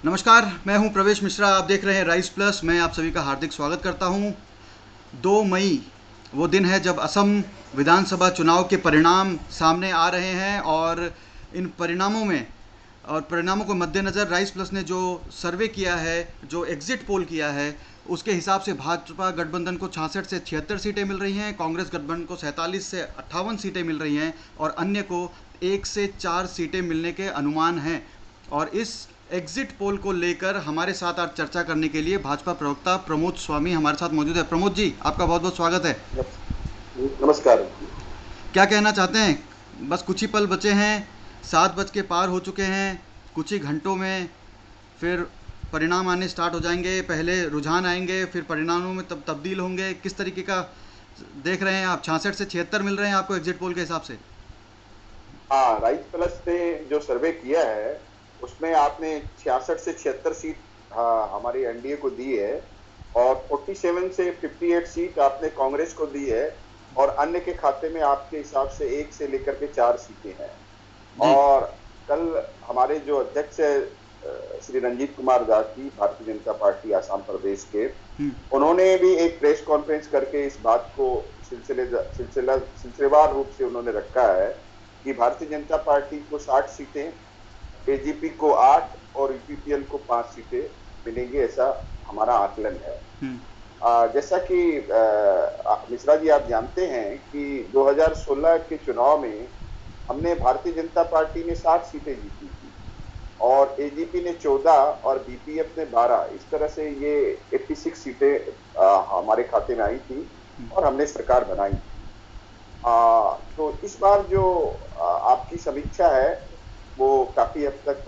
नमस्कार, मैं हूं प्रवेश मिश्रा। आप देख रहे हैं राइस प्लस। मैं आप सभी का हार्दिक स्वागत करता हूं। 2 मई वो दिन है जब असम विधानसभा चुनाव के परिणाम सामने आ रहे हैं, और इन परिणामों को मद्देनज़र राइस प्लस ने जो सर्वे किया है, जो एग्जिट पोल किया है, उसके हिसाब से भाजपा गठबंधन को 66 से 76 सीटें मिल रही हैं, कांग्रेस गठबंधन को 47 से 58 सीटें मिल रही हैं, और अन्य को 1 से 4 सीटें मिलने के अनुमान हैं। और इस एग्जिट पोल को लेकर हमारे साथ आज चर्चा करने के लिए भाजपा प्रवक्ता प्रमोद स्वामी हमारे साथ मौजूद है। प्रमोद जी, आपका बहुत बहुत स्वागत है। नमस्कार। क्या कहना चाहते हैं? बस कुछ ही पल बचे हैं, 7 बज के पार हो चुके हैं। कुछ ही घंटों में फिर परिणाम आने स्टार्ट हो जाएंगे। पहले रुझान आएंगे, फिर परिणामों में तब तब्दील होंगे। किस तरीके का देख रहे हैं आप? 66 से 76 मिल रहे हैं आपको एग्जिट पोल के हिसाब से? हाँ, राइस प्लस ने जो सर्वे किया है उसमें आपने 66 से 76 सीट, हाँ, हमारी एनडीए को दी है। और 47 से 58 सीट आपने कांग्रेस को दी है। और अन्य के खाते में आपके हिसाब से 1 से लेकर के 4 सीटें हैं। जी। और कल हमारे जो अध्यक्ष है श्री रंजीत कुमार दास जी, भारतीय जनता पार्टी आसाम प्रदेश के, हम्म। उन्होंने भी एक प्रेस कॉन्फ्रेंस करके इस बात को सिलसिलेवार रूप से उन्होंने रखा है कि भारतीय जनता पार्टी को 60 सीटें, एजीपी को 8 और यूपीपीएल को 5 सीटें मिलेंगी, ऐसा हमारा आकलन है। हम्म। जैसा कि मिश्रा जी आप जानते हैं कि 2016 के चुनाव में हमने भारतीय जनता पार्टी ने 60 सीटें जीती थी, और एजीपी ने 14 और बीपीएफ ने 12। इस तरह से ये 86 सीटें हमारे खाते में आई थी और हमने सरकार बनाई। तो इस बार जो आपकी समीक्षा है वो काफी हद तक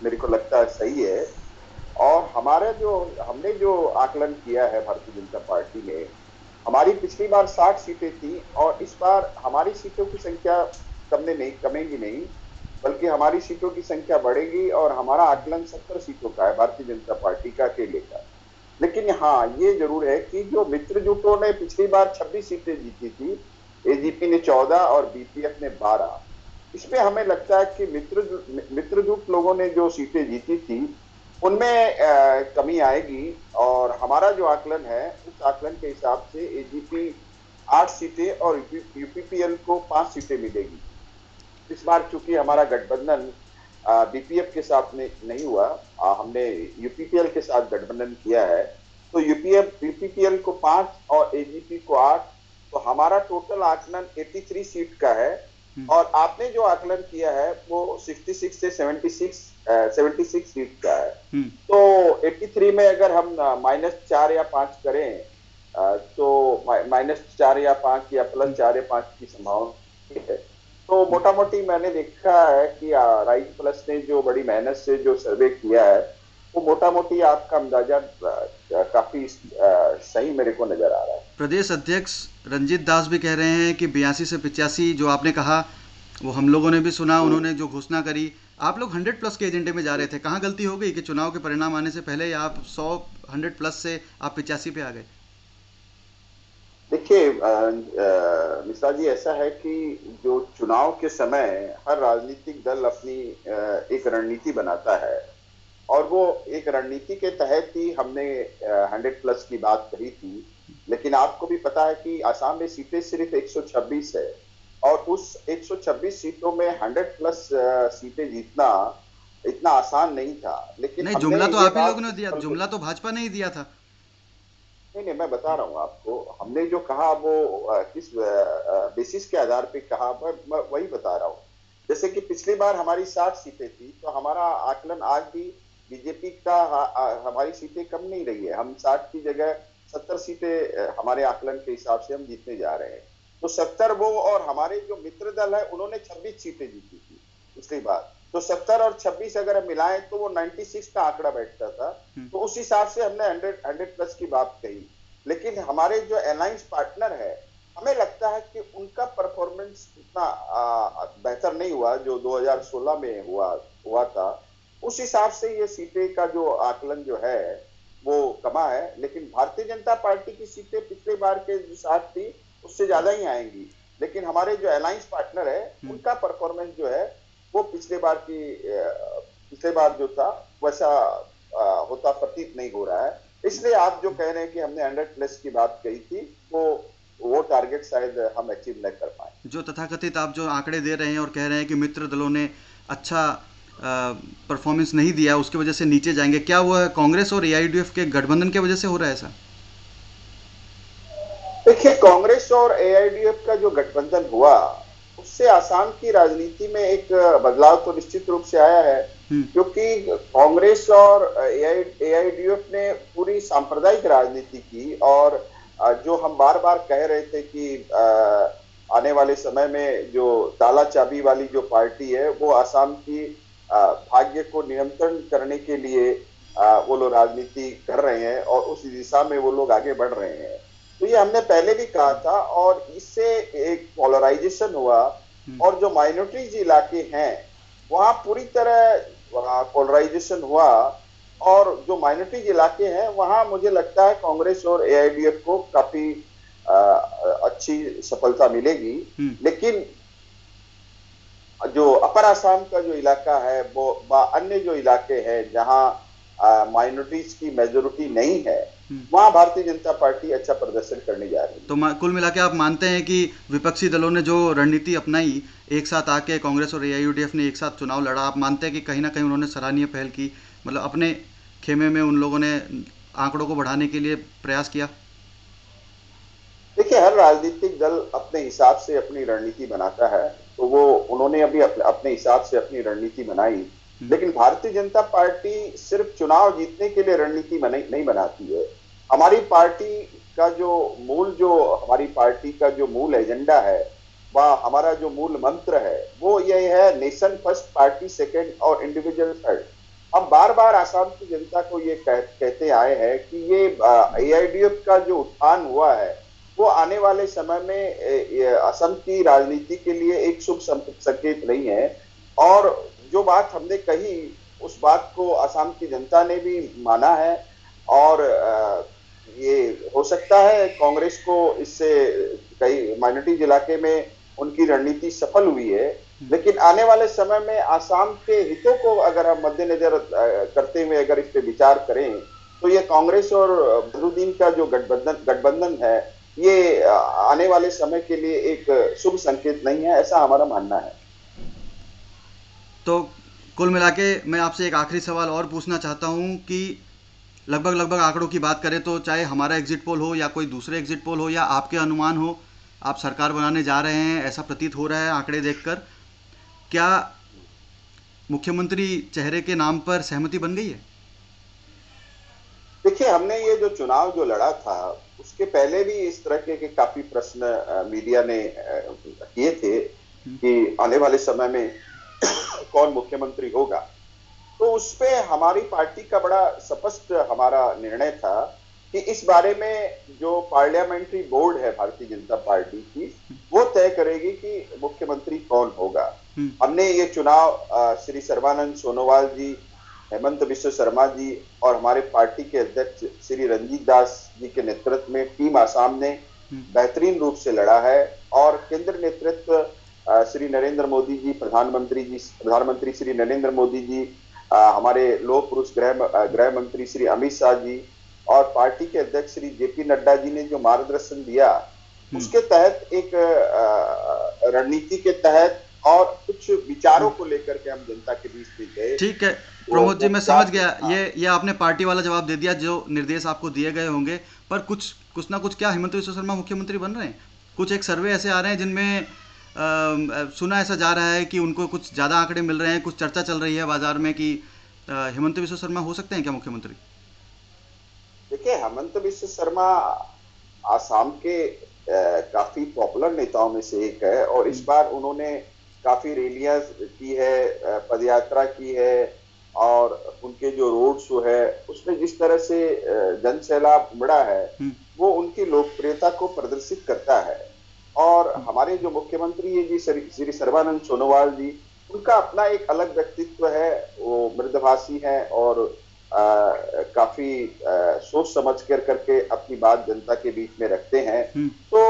मेरे को लगता है सही है। और हमारा जो हमने जो आकलन किया है भारतीय जनता पार्टी ने, हमारी पिछली बार 60 सीटें थी और इस बार हमारी सीटों की संख्या कमेंगी नहीं, बल्कि हमारी सीटों की संख्या बढ़ेगी। और हमारा आकलन 70 सीटों का है, भारतीय जनता पार्टी का अकेले का। लेकिन हाँ, ये जरूर है कि जो मित्रजुटों ने पिछली बार 26 सीटें जीती थी, एजीपी ने 14 और बीपीएफ ने 12, इसमें हमें लगता है कि मित्रजुट लोगों ने जो सीटें जीती थी उनमें कमी आएगी। और हमारा जो आकलन है उस आकलन के हिसाब से एजीपी 8 सीटें और यूपीपीएल को 5 सीटें मिलेगी। इस बार चूंकि हमारा गठबंधन बीपीएफ के साथ में नहीं हुआ, हमने यूपीपीएल के साथ गठबंधन किया है, तो यूपीपीएल को 5 और एजीपी को 8, तो हमारा टोटल आकलन 83 सीट का है। हम्म। और आपने जो आकलन किया है वो 66 से 76 सीट का है। हम्म। तो 83 में अगर हम -4 या 5 करें, तो -4 या 5 या +4 या 5 की संभावना है। तो मोटा मोटी मैंने देखा है कि राइस प्लस ने जो बड़ी मेहनत से जो सर्वे किया है, वो मोटा मोटी आपका अंदाजा काफी सही मेरे को नजर आ रहा है। प्रदेश अध्यक्ष रंजीत दास भी कह रहे हैं कि 82 से 85 जो आपने कहा वो हम लोगों ने भी सुना। हम्म, उन्होंने जो घोषणा करी, आप लोग 100+ के एजेंडे में जा रहे थे। कहाँ गलती हो गई कि चुनाव के परिणाम आने से पहले ही आप 100+ से आप 85 पे आ गए? देखिए मिश्रा जी, ऐसा है कि जो चुनाव के समय हर राजनीतिक दल अपनी एक रणनीति बनाता है, और वो एक रणनीति के तहत ही हमने 100+ की बात कही थी। लेकिन आपको भी पता है कि आसाम में सीटें सिर्फ 126 है, और उस 126 सीटों में 100+ सीटें जीतना इतना आसान नहीं था। लेकिन नहीं, हमने जुमला तो ये आप ही बात लोगों ने दिया, प्रिंसिपल को, जुमला तो भाजपा ने ही दिया था। नहीं नहीं, मैं बता रहा हूँ आपको, हमने जो कहा वो किस बेसिस के आधार पे कहा, मैं वही बता रहा हूँ। जैसे कि पिछली बार हमारी 60 सीटें थी, तो हमारा आकलन आज भी बीजेपी का हमारी सीटें कम नहीं रही है। हम 60 की जगह 70 सीटें हमारे आकलन के हिसाब से हम जीतने जा रहे हैं। तो 70 वो, और हमारे जो मित्र दल है उन्होंने 26 सीटें जीती थी पिछली बार। तो 70 और 26 अगर हम मिलाएं तो वो 96 का आंकड़ा बैठता था। हम्म। तो उस हिसाब से हमने 100+ की बात कही। लेकिन हमारे जो अलायंस पार्टनर है, हमें लगता है कि उनका परफॉर्मेंस उतना बेहतर नहीं हुआ जो 2016 में हुआ था। उस हिसाब से ये सीटें का जो आकलन जो है वो कमा है। लेकिन भारतीय जनता पार्टी की सीटें पिछले बार के जो 60 थी उससे ज्यादा ही आएंगी। लेकिन हमारे जो अलायंस पार्टनर है हम्म। उनका परफॉर्मेंस जो है वो पिछले बार की पिछले बार जो था वैसा होता प्रतीत नहीं हो रहा है। इसलिए आप जो कह रहे हैं कि हमने 100+ की बात कही थी, वो टारगेट शायद हम अचीव न कर पाए। जो तथाकथित आप जो आंकड़े दे रहे हैं और कह रहे हैं कि मित्र दलों ने अच्छा परफॉर्मेंस नहीं दिया, उसकी वजह से नीचे जाएंगे, क्या वह कांग्रेस और एआईयूडीएफ के गठबंधन की वजह से हो रहा है ऐसा? देखिए, कांग्रेस और एआईडीएफ का जो गठबंधन हुआ, उससे आसाम की राजनीति में एक बदलाव तो निश्चित रूप से आया है। हम्म। क्योंकि कांग्रेस और एआईडीएफ ने पूरी सांप्रदायिक राजनीति की, और जो हम बार बार कह रहे थे कि आने वाले समय में जो ताला चाबी वाली जो पार्टी है, वो आसाम की भाग्य को नियंत्रण करने के लिए वो लोग राजनीति कर रहे हैं और उस दिशा में वो लोग आगे बढ़ रहे हैं। तो ये हमने पहले भी कहा था, और इससे एक पोलराइजेशन हुआ, हम्म। और जो माइनॉरिटीज इलाके हैं वहां पूरी तरह पोलराइजेशन हुआ, और जो माइनॉरिटीज इलाके हैं वहां मुझे लगता है कांग्रेस और एआईडीएफ को काफी अच्छी सफलता मिलेगी। हम्म। लेकिन जो अपर आसाम का जो इलाका है, वो अन्य जो इलाके हैं जहां माइनॉरिटीज की मेजोरिटी नहीं है, हम्म। वहां भारतीय जनता पार्टी अच्छा प्रदर्शन करने जा रही है। तो कुल मिला के आप मानते हैं कि विपक्षी दलों ने जो रणनीति अपनाई, एक साथ आके कांग्रेस और एआईयूडीएफ ने एक साथ चुनाव लड़ा, आप मानते हैं कि कहीं ना कहीं उन्होंने सराहनीय पहल की, मतलब अपने खेमे में उन लोगों ने आंकड़ों को बढ़ाने के लिए प्रयास किया? देखिए, हर राजनीतिक दल अपने हिसाब से अपनी रणनीति बनाता है, तो वो उन्होंने अभी अपने हिसाब से अपनी रणनीति बनाई। हम्म। लेकिन भारतीय जनता पार्टी सिर्फ चुनाव जीतने के लिए रणनीति नहीं बनाती है। हमारी पार्टी जो हमारी पार्टी का जो मूल एजेंडा है, वह हमारा जो मूल मंत्र है, वो ये है, नेशन फर्स्ट, पार्टी सेकंड और इंडिविजुअल थर्ड। हम बार बार आसाम की जनता को ये कहते आए हैं कि ये एआईडीएफ का जो उत्थान हुआ है, वो आने वाले समय में असम की राजनीति के लिए एक शुभ संकेत नहीं है। और जो बात हमने कही, उस बात को असम की जनता ने भी माना है, और ये हो सकता है कांग्रेस को इससे कई माइनॉरिटी इलाके में उनकी रणनीति सफल हुई है। लेकिन आने वाले समय में आसाम के हितों को अगर हम मद्देनजर करते हुए अगर इस पे विचार करें, तो ये कांग्रेस और बदरुद्दीन का जो गठबंधन है, ये आने वाले समय के लिए एक शुभ संकेत नहीं है, ऐसा हमारा मानना है। तो कुल मिला के मैं आपसे एक आखिरी सवाल और पूछना चाहता हूँ कि लगभग आंकड़ों की बात करें तो चाहे हमारा एग्जिट पोल हो या कोई दूसरे एग्जिट पोल हो या आपके अनुमान हो, आप सरकार बनाने जा रहे हैं ऐसा प्रतीत हो रहा है आंकड़े देखकर। क्या मुख्यमंत्री चेहरे के नाम पर सहमति बन गई है? देखिए, हमने ये जो चुनाव जो लड़ा था, उसके पहले भी इस तरह के काफी प्रश्न मीडिया ने किए थे कि आने वाले समय में कौन मुख्यमंत्री होगा। तो उसपे हमारी पार्टी का बड़ा स्पष्ट हमारा निर्णय था कि इस बारे में जो पार्लियामेंट्री बोर्ड है भारतीय जनता पार्टी की, वो तय करेगी कि मुख्यमंत्री कौन होगा। हमने ये चुनाव श्री सर्बानंद सोनोवाल जी, हेमंत बिश्व शर्मा जी और हमारे पार्टी के अध्यक्ष श्री रंजीत दास जी के नेतृत्व में टीम आसाम ने बेहतरीन रूप से लड़ा है। और केंद्र नेतृत्व श्री नरेंद्र मोदी जी, प्रधानमंत्री श्री नरेंद्र मोदी जी, हमारे लौह पुरुष गृह मंत्री श्री अमित शाह जी और पार्टी के अध्यक्ष श्री जेपी नड्डा जी ने जो मार्गदर्शन दिया, उसके तहत एक रणनीति के तहत और कुछ विचारों को लेकर के हम जनता के बीच में गए। ठीक है प्रमोद जी, मैं समझ गया। ये आपने पार्टी वाला जवाब दे दिया, जो निर्देश आपको दिए गए होंगे। पर कुछ ना कुछ क्या हेमंत बिश्व शर्मा मुख्यमंत्री बन रहे हैं? कुछ एक सर्वे ऐसे आ रहे हैं जिनमें सुना ऐसा जा रहा है कि उनको कुछ ज़्यादा आंकड़े मिल रहे हैं, कुछ चर्चा चल रही है बाजार में कि हेमंत बिश्व शर्मा हो सकते हैं क्या मुख्यमंत्री? देखिए, हेमंत बिश्व शर्मा आसाम के काफी पॉपुलर नेताओं में से एक है, और इस बार उन्होंने काफी रैलियां की है, पदयात्रा की है, और उनके जो रोड शो है उसमें जिस तरह से जन सैलाब उमड़ा है, वो उनकी लोकप्रियता को प्रदर्शित करता है। और हमारे जो मुख्यमंत्री है जी श्री सर्बानंद सोनोवाल जी, उनका अपना एक अलग व्यक्तित्व है, वो मृदभाषी है और काफी सोच समझ कर करके अपनी बात जनता के बीच में रखते हैं। तो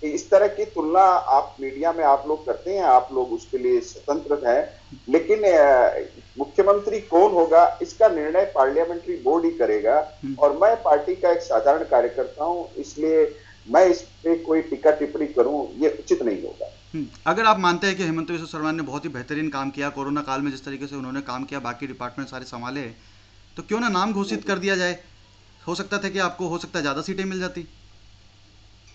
इस तरह की तुलना आप मीडिया में आप लोग करते हैं, आप लोग उसके लिए स्वतंत्र हैं, लेकिन मुख्यमंत्री कौन होगा इसका निर्णय पार्लियामेंट्री बोर्ड ही करेगा। और मैं पार्टी का एक साधारण कार्यकर्ता हूं, इसलिए मैं इस पे कोई टीका टिप्पणी करूं ये उचित नहीं होगा। अगर आप मानते हैं कि हेमंत बिस्वा शर्मा ने बहुत ही बेहतरीन काम किया कोरोना काल में, जिस तरीके से उन्होंने काम किया, बाकी डिपार्टमेंट सारे संभाले, तो क्यों ना नाम घोषित कर दिया जाए। हो सकता था कि आपको हो सकता है ज़्यादा सीटें मिल जाती।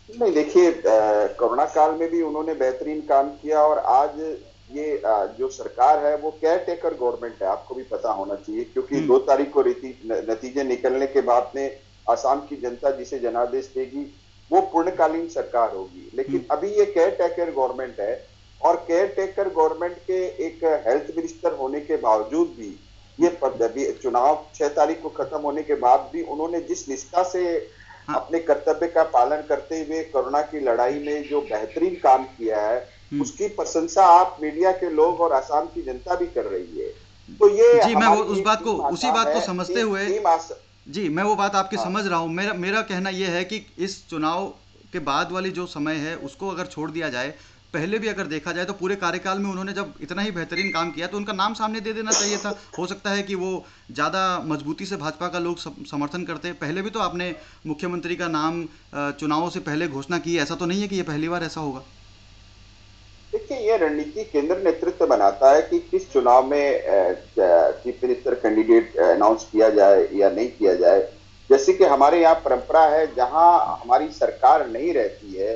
नहीं, देखिए, कोरोना काल में भी उन्होंने बेहतरीन काम किया और आज ये जो सरकार है वो केयर टेकर गवर्नमेंट है, आपको भी पता होना चाहिए, क्योंकि 2 तारीख को नतीजे निकलने के बाद में आसाम की जनता जिसे जनादेश देगी वो पूर्णकालीन सरकार होगी। लेकिन अभी ये केयर टेकर गवर्नमेंट है और केयर टेकर गवर्नमेंट के एक हेल्थ मिनिस्टर होने के बावजूद भी ये चुनाव 6 तारीख को खत्म होने के बाद भी उन्होंने जिस निष्ठा से हाँ। अपने कर्तव्य का पालन करते हुए कोरोना की लड़ाई में जो बेहतरीन काम किया है उसकी प्रशंसा आप मीडिया के लोग और आसाम की जनता भी कर रही है। तो ये जी, मैं वो हमारी उस एक बात को, टीम उसी आसाम बात को है, समझते हुए, जी, मैं वो बात आपकी हाँ। समझ रहा हूँ। मेरा मेरा कहना ये है कि इस चुनाव के बाद वाली जो समय है उसको अगर छोड़ दिया जाए, पहले भी अगर देखा जाए तो पूरे कार्यकाल में उन्होंने जब इतना ही बेहतरीन काम किया तो उनका नाम सामने दे देना चाहिए था। हो सकता है कि वो ज़्यादा मजबूती से भाजपा का लोग समर्थन करते। पहले भी तो आपने मुख्यमंत्री का नाम चुनावों से पहले घोषणा की, ऐसा तो नहीं है कि ये पहली बार ऐसा होगा। देखिए, ये रणनीति केंद्र नेतृत्व बनाता है कि किस चुनाव में चीफ मिनिस्टर कैंडिडेट अनाउंस किया जाए या नहीं किया जाए। जैसे कि हमारे यहाँ परंपरा है, जहां हमारी सरकार नहीं रहती है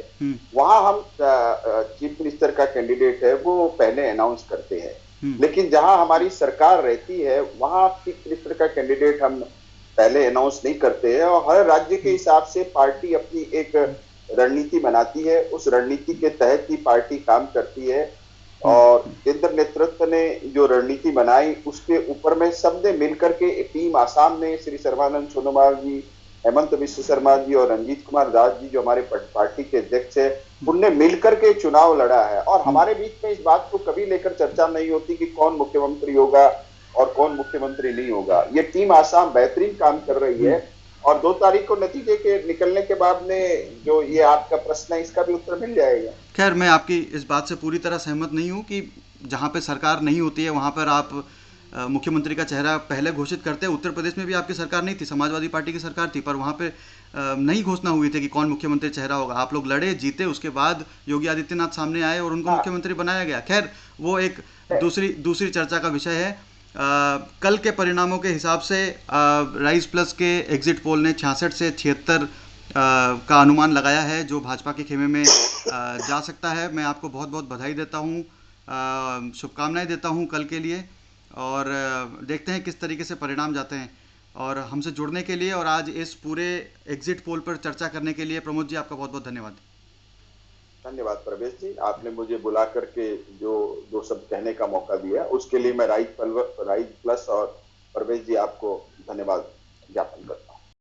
वहां हम चीफ मिनिस्टर का कैंडिडेट है वो पहले अनाउंस करते हैं। लेकिन जहां हमारी सरकार रहती है वहां चीफ मिनिस्टर का कैंडिडेट हम पहले अनाउंस नहीं करते हैं और हर राज्य के हिसाब से पार्टी अपनी एक रणनीति बनाती है, उस रणनीति के तहत ही पार्टी काम करती है। और केंद्र नेतृत्व ने जो रणनीति बनाई उसके ऊपर में सबने मिलकर के एक टीम आसाम में श्री सर्बानंद सोनोवाल जी, हेमंत बिस्वा शर्मा जी और रंजीत कुमार दास जी जो हमारे पार्टी के अध्यक्ष है, उनने मिलकर के चुनाव लड़ा है। और हमारे बीच में इस बात को कभी लेकर चर्चा नहीं होती कि कौन मुख्यमंत्री होगा और कौन मुख्यमंत्री नहीं होगा। ये टीम आसाम बेहतरीन काम कर रही है और 2 तारीख को नतीजे के निकलने के बाद में जो ये आपका प्रश्न है इसका भी उत्तर मिल जाएगा। खैर, मैं आपकी इस बात से पूरी तरह सहमत नहीं हूँ कि जहाँ पे सरकार नहीं होती है वहाँ पर आप मुख्यमंत्री का चेहरा पहले घोषित करते हैं। उत्तर प्रदेश में भी आपकी सरकार नहीं थी, समाजवादी पार्टी की सरकार थी, पर वहाँ पे नहीं घोषणा हुई थी कि कौन मुख्यमंत्री चेहरा होगा। आप लोग लड़े, जीते, उसके बाद योगी आदित्यनाथ सामने आए और उनको मुख्यमंत्री बनाया गया। खैर, वो एक दूसरी चर्चा का विषय है। कल के परिणामों के हिसाब से राइज प्लस के एग्जिट पोल ने 66 से 76 का अनुमान लगाया है जो भाजपा के खेमे में जा सकता है। मैं आपको बहुत बहुत बधाई देता हूँ, शुभकामनाएं देता हूँ कल के लिए, और देखते हैं किस तरीके से परिणाम जाते हैं। और हमसे जुड़ने के लिए और आज इस पूरे एग्जिट पोल पर चर्चा करने के लिए प्रमोद जी आपका बहुत बहुत धन्यवाद। धन्यवाद प्रवेश जी, आपने मुझे बुला करके जो 2 शब्द कहने का मौका दिया उसके लिए मैं राइज प्लस और प्रवेश जी आपको धन्यवाद ज्ञापन करता हूँ।